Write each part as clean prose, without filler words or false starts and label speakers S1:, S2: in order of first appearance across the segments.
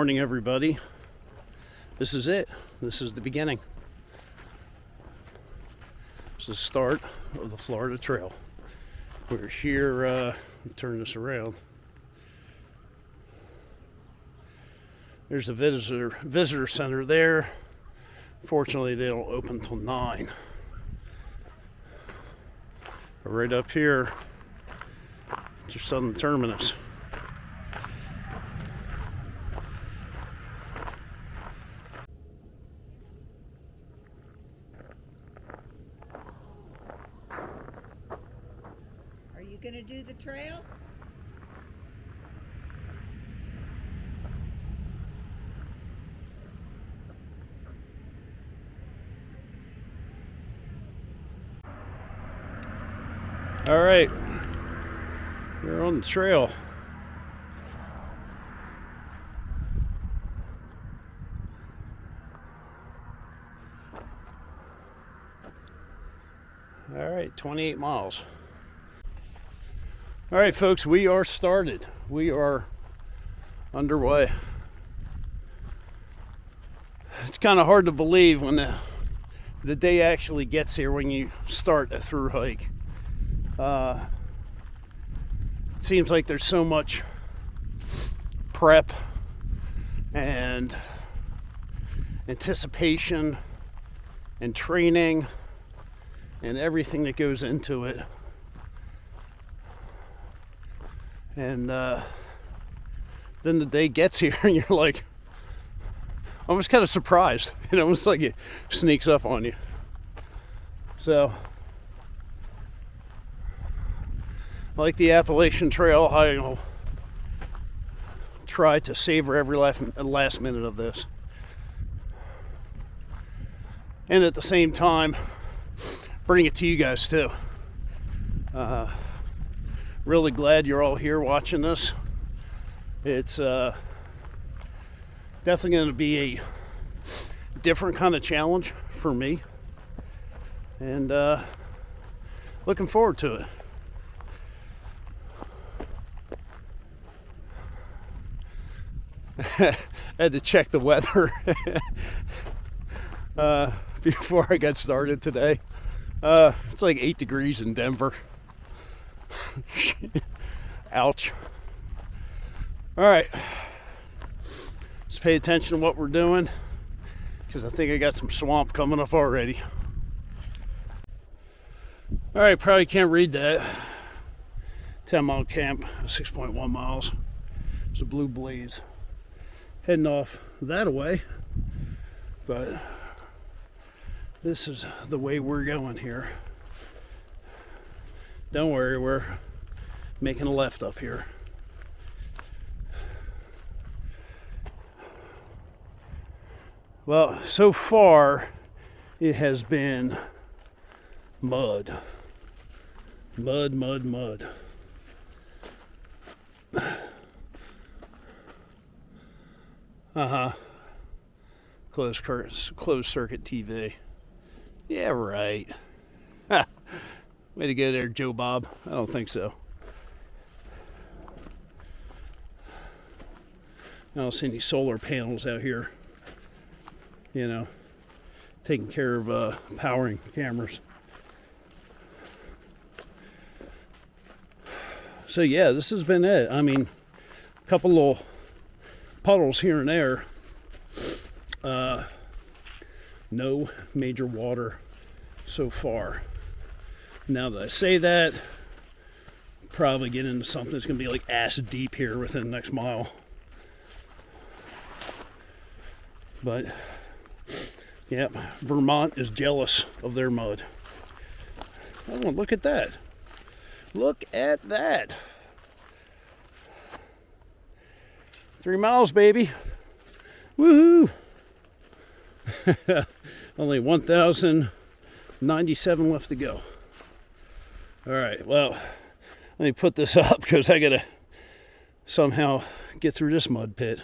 S1: morning, everybody. This is it. This is the beginning. This is the start of the Florida Trail. We're here, turn this around. There's a visitor center there. Fortunately, they don't open till 9. But right up here, it's your southern terminus.
S2: Are you going to do the trail?
S1: All right, we're on the trail. All right, 28 miles. All right, folks, we are started. We are underway. It's kind of hard to believe when the day actually gets here when you start a through hike. It seems like there's so much prep and anticipation and training and everything that goes into it. And then the day gets here and you're like almost kind of surprised. It almost like it sneaks up on you. So like the Appalachian Trail, I'll try to savor every last minute of this. And at the same time, bring it to you guys too. Really glad you're all here watching this. It's definitely going to be a different kind of challenge for me. And looking forward to it. I had to check the weather before I got started today. It's like 8 degrees in Denver. Ouch. All right, let's pay attention to what we're doing, because I think I got some swamp coming up already. All right, probably can't read that. 10-mile camp, 6.1 miles. It's a blue blaze. Heading off that way, but this is the way we're going here. Don't worry, we're making a left up here. Well, so far it has been mud. Mud, mud, mud. Closed circuit TV. Yeah, right. Way to go there, Joe Bob. I don't think so. I don't see any solar panels out here, you know, taking care of powering cameras. So yeah, this has been it. I mean, a couple little puddles here and there. No major water so far. Now that I say that, probably get into something that's going to be like ass deep here within the next mile. But yeah, Vermont is jealous of their mud. Oh, look at that. Look at that. 3 miles, baby. Woohoo. Only 1,097 left to go. All right, well, let me put this up because I gotta somehow get through this mud pit.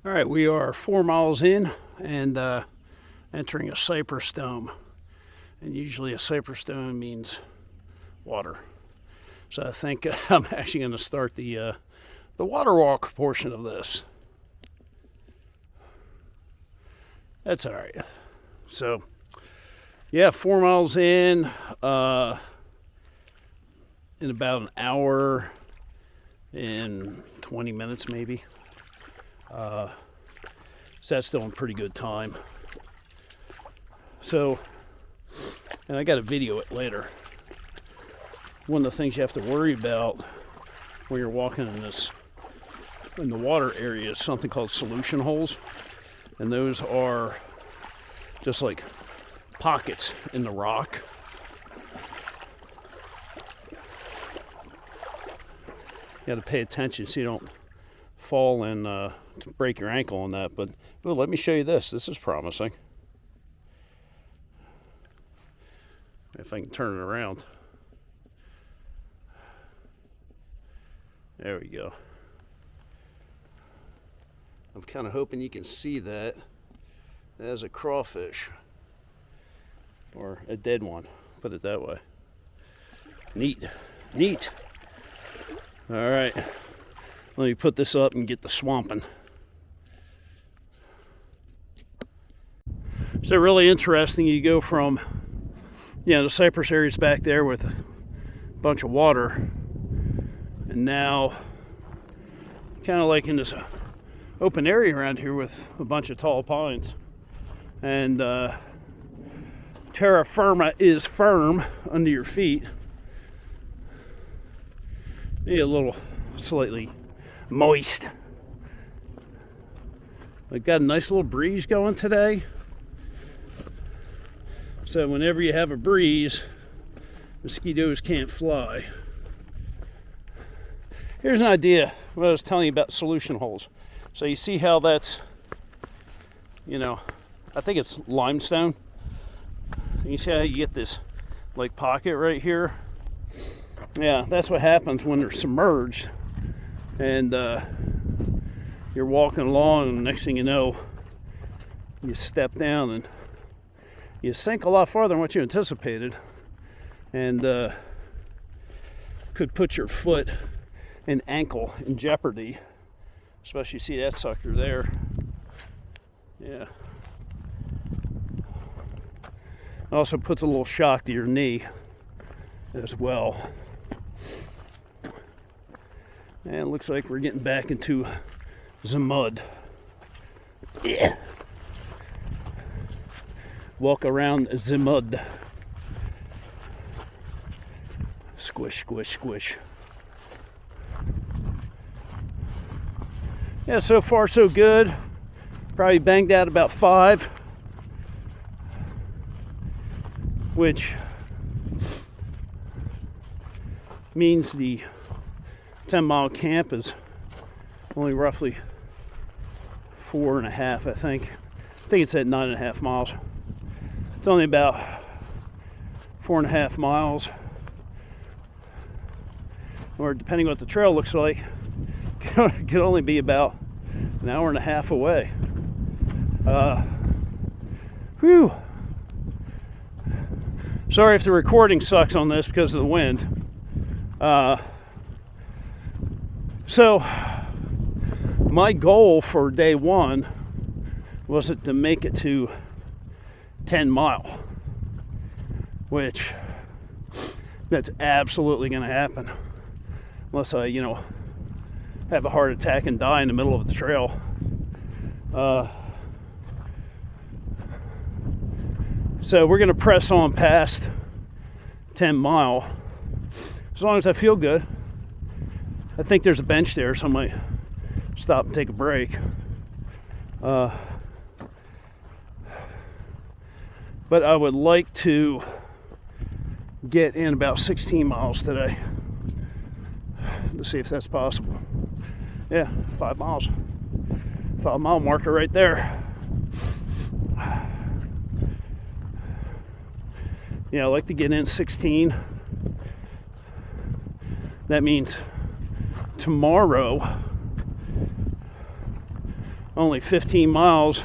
S1: All right, we are 4 miles in and entering a cypress dome. And usually a cypress dome means water. So I think I'm actually going to start the the water walk portion of this. That's all right. So, yeah, 4 miles in about an hour and 20 minutes maybe. So that's still in pretty good time. So, and I got to video it later. One of the things you have to worry about when you're walking in the water area is something called solution holes. And those are just like pockets in the rock. You got to pay attention so you don't fall and break your ankle on that. But well, let me show you this. This is promising. If I can turn it around. There we go. I'm kind of hoping you can see that as a crawfish. Or a dead one, put it that way. Neat. Neat. All right. Let me put this up and get the swamping. So really interesting, you go from, the cypress areas back there with a bunch of water, and now kind of like in this open area around here with a bunch of tall pines. And terra firma is firm under your feet. Maybe a little slightly moist. I've got a nice little breeze going today. So whenever you have a breeze, mosquitoes can't fly. Here's an idea, what I was telling you about solution holes. So you see how that's, I think it's limestone. You see how you get this like pocket right here? Yeah, that's what happens when they're submerged. And you're walking along, and the next thing you know, you step down and you sink a lot farther than what you anticipated. And could put your foot and ankle in jeopardy. Especially you see that sucker there. Yeah. It also puts a little shock to your knee as well. And it looks like we're getting back into the mud. Yeah. Walk around the mud. Squish, squish, squish. Yeah, so far so good. Probably banged out about 5. Which means the 10-mile camp is only roughly 4.5, I think. I think it's at 9.5 miles. It's only about 4.5 miles. Or depending on what the trail looks like, it could only be about an hour and a half away. Whew. Sorry if the recording sucks on this because of the wind. So, my goal for day 1 was to make it to 10 mile, which that's absolutely going to happen unless I, have a heart attack and die in the middle of the trail. So we're going to press on past 10 mile as long as I feel good. I think there's a bench there, so I might stop and take a break. But I would like to get in about 16 miles today. Let's see if that's possible. Yeah, 5 miles. 5 mile marker right there. Yeah, I like to get in 16. That means tomorrow, only 15 miles,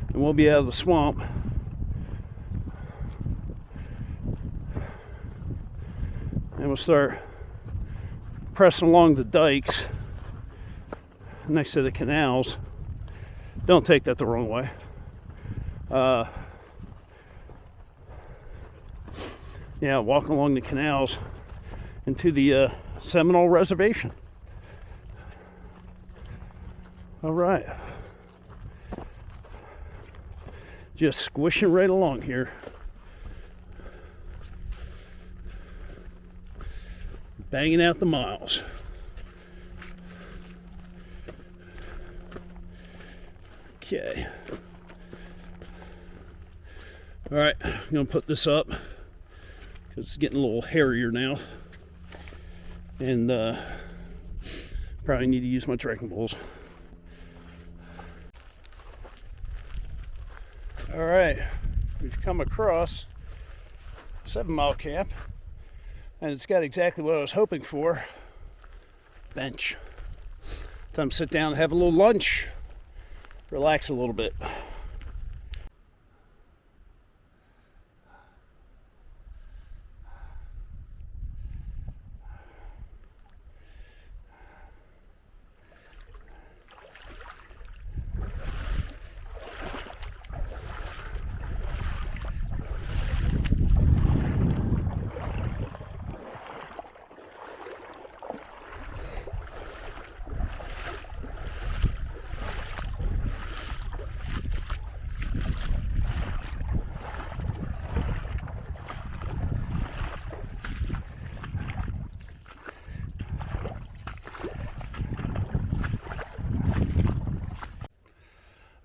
S1: and we'll be out of the swamp. And we'll start pressing along the dikes next to the canals. Don't take that the wrong way. Yeah, walking along the canals into the Seminole Reservation. All right. Just squishing right along here. Banging out the miles. Okay. All right, I'm gonna put this up because it's getting a little hairier now, and probably need to use my trekking poles. All right, we've come across 7 Mile Camp, and it's got exactly what I was hoping for. Bench. Time to sit down and have a little lunch, relax a little bit.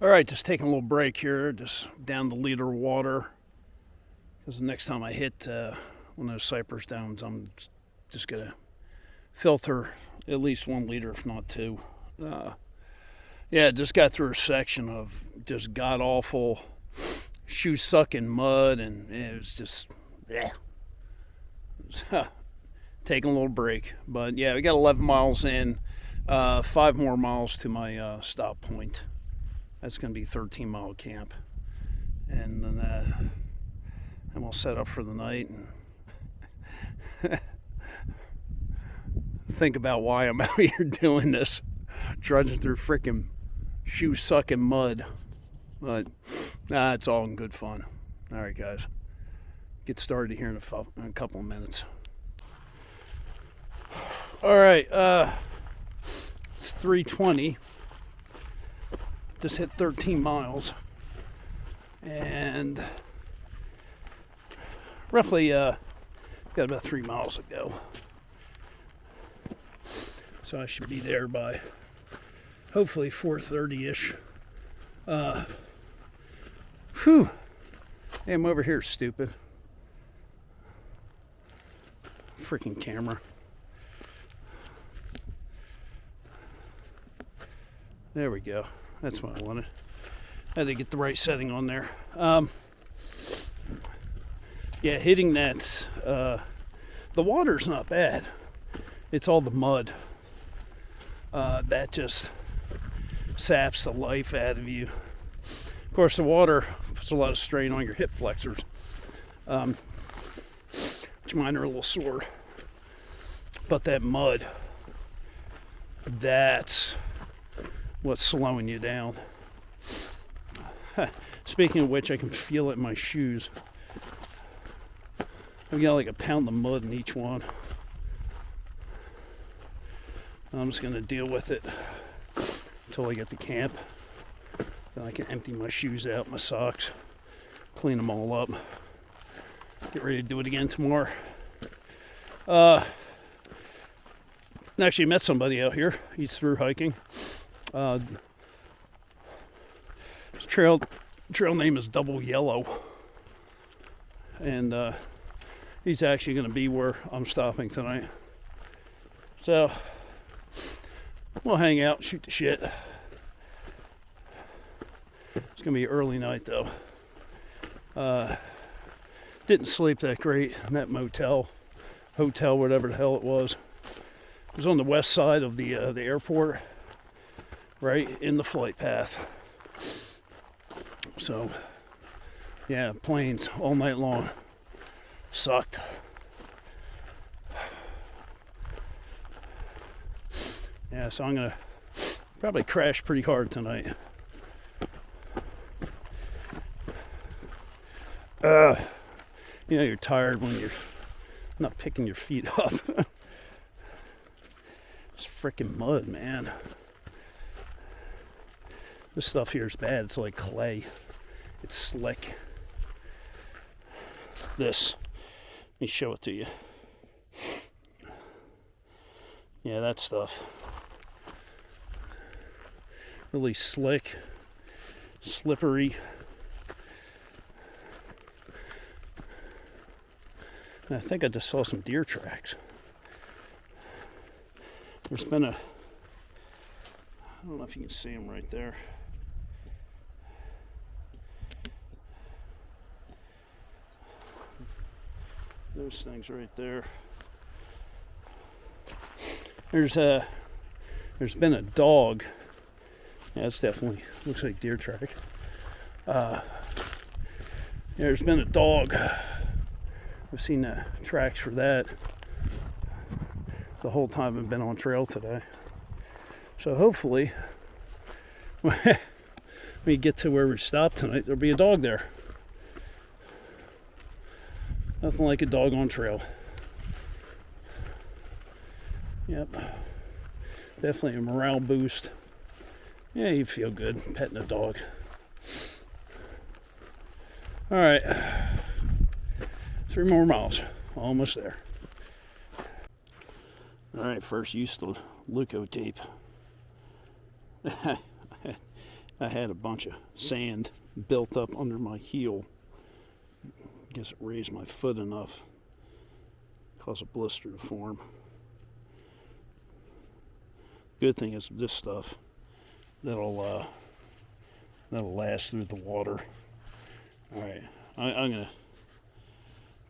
S1: All right, just taking a little break here, just down the liter of water, because the next time I hit one of those cypress domes, I'm just gonna filter at least 1 liter, if not 2. Yeah, just got through a section of just god awful shoe sucking mud, and it was just taking a little break. But yeah, we got 11 miles in, 5 more miles to my stop point. That's going to be 13 Mile Camp, and then we'll set up for the night and think about why I'm out here doing this, trudging through freaking shoe sucking mud. But it's all in good fun. All right, guys, get started here in a couple of minutes. All right, it's 3:20. Just hit 13 miles, and roughly got about 3 miles to go. So I should be there by hopefully 4:30-ish. Whew. Hey, I'm over here, stupid. Freaking camera. There we go. That's what I wanted. I had to get the right setting on there. Yeah, hitting that, the water's not bad. It's all the mud. That just saps the life out of you. Of course, the water puts a lot of strain on your hip flexors, which mine are a little sore. But that mud, that's what's slowing you down. Speaking of which, I can feel it in my shoes. I've got like a pound of mud in each one. I'm just going to deal with it until I get to camp. Then I can empty my shoes out, my socks, clean them all up, get ready to do it again tomorrow. Actually met somebody out here. He's through hiking. His trail name is Double Yellow, and he's actually going to be where I'm stopping tonight. So we'll hang out, shoot the shit. It's going to be an early night though. Didn't sleep that great in that hotel, whatever the hell it was. It was on the west side of the airport, right in the flight path. So, yeah, planes all night long. Sucked. Yeah, so I'm gonna Probably crashed pretty hard tonight. You know you're tired when you're not picking your feet up. It's freaking mud, man. This stuff here is bad. It's like clay. It's slick. This, let me show it to you. Yeah, that stuff. Really slick, slippery. And I think I just saw some deer tracks. There's been a, I don't know if you can see them right there. Those things right there. There's been a dog. Yeah, it's definitely looks like deer track. There's been a dog. I've seen the tracks for that the whole time I've been on trail today. So hopefully, when we get to where we stop tonight, there'll be a dog there. Nothing like a dog on trail. Yep. Definitely a morale boost. Yeah, you feel good petting a dog. All right. 3 more miles. Almost there. All right, first use the Luco tape. I had a bunch of sand built up under my heel. Guess it raised my foot enough, caused a blister to form. Good thing is this stuff that'll last through the water. All right, I'm gonna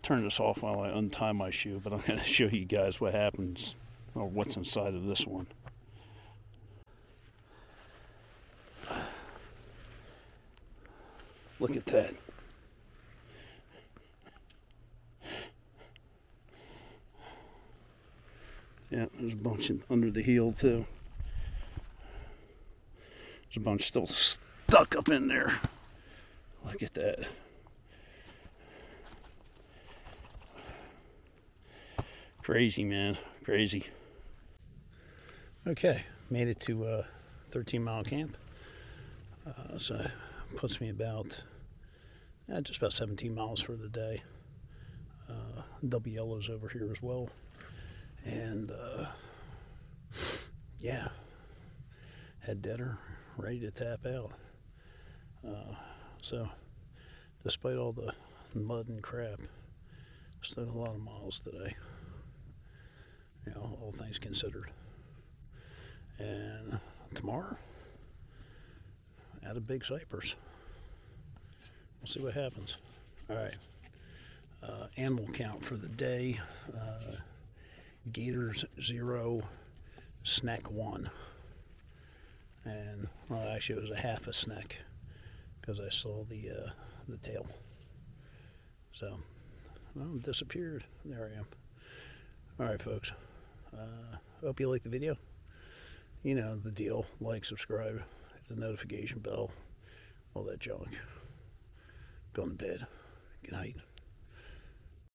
S1: turn this off while I untie my shoe, but I'm gonna show you guys what happens or what's inside of this one. Look at that. Yeah, there's a bunch under the heel too. There's a bunch still stuck up in there. Look at that. Crazy, man. Crazy. Okay, made it to 13-mile camp. So it puts me about just about 17 miles for the day. Double yellows over here as well. And yeah, had dinner, ready to tap out. So despite all the mud and crap, still a lot of miles today, you know, all things considered. And tomorrow, out of Big Cypress. We'll see what happens. All right, animal count for the day. Gators 0, snack 1, and well, actually it was a half a snack because I saw the tail. So, well, it disappeared. There I am. All right, folks. Hope you liked the video. You know the deal. Like, subscribe, hit the notification bell, all that junk. Going to bed. Good night.